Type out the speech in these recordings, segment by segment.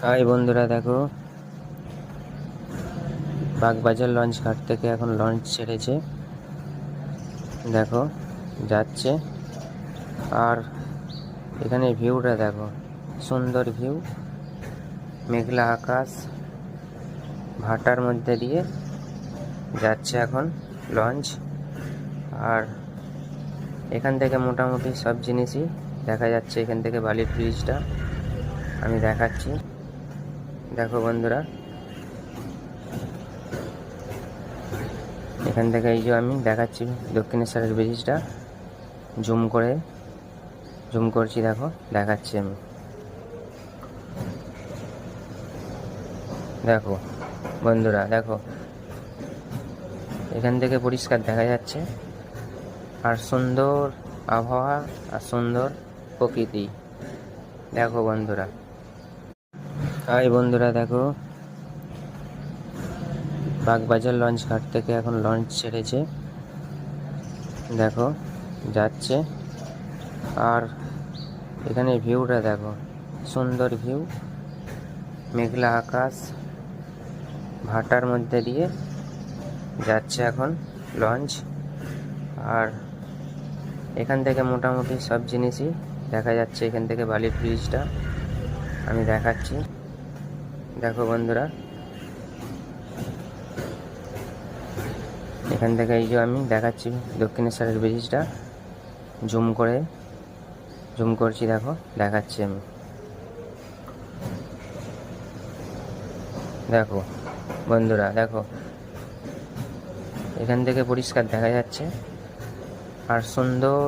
High বন্ধুরা, দেখো Bagbazar launch ঘাট থেকে এখন লঞ্চ ছেড়েছে। দেখো যাচ্ছে। আর এখানে ভিউটা দেখো, সুন্দর ভিউ, মেঘলা আকাশ, ভাটার মধ্যে দিয়ে যাচ্ছে এখন লঞ্চ। আর এখান থেকে মোটামুটি সব জিনিসই দেখা যাচ্ছে। এখান থেকে বালির ব্রিজটা আমি দেখাচ্ছি। দেখো বন্ধুরা, এখান থেকে এই যে আমি দেখাচ্ছি দক্ষিণেশ্বরের ব্রিজটা, জুম করছি, দেখো দেখাচ্ছি আমি। দেখো বন্ধুরা, দেখো এখান থেকে পরিষ্কার দেখা যাচ্ছে। আর সুন্দর আবহাওয়া আর সুন্দর প্রকৃতি। দেখো বন্ধুরা, হাই বন্ধুরা, দেখো বাগবাজার লঞ্চ ঘাট থেকে এখন লঞ্চ ছেড়েছে। দেখো যাচ্ছে। আর এখানে ভিউটা দেখো, সুন্দর ভিউ, মেঘলা আকাশ, ভাটার মধ্যে দিয়ে যাচ্ছে এখন লঞ্চ। আর এখান থেকে মোটামুটি সব জিনিসই দেখা যাচ্ছে। এখান থেকে বালির ব্রিজটা আমি দেখাচ্ছি। দেখো বন্ধুরা, এখান থেকে এই যে আমি দেখাচ্ছি দক্ষিণেশ্বরের ব্রিজটা, জুম করছি, দেখো দেখাচ্ছি আমি। দেখো বন্ধুরা, দেখো এখান থেকে পরিষ্কার দেখা যাচ্ছে। আর সুন্দর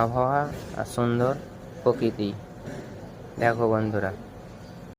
আবহাওয়া আর সুন্দর প্রকৃতি। দেখো বন্ধুরা।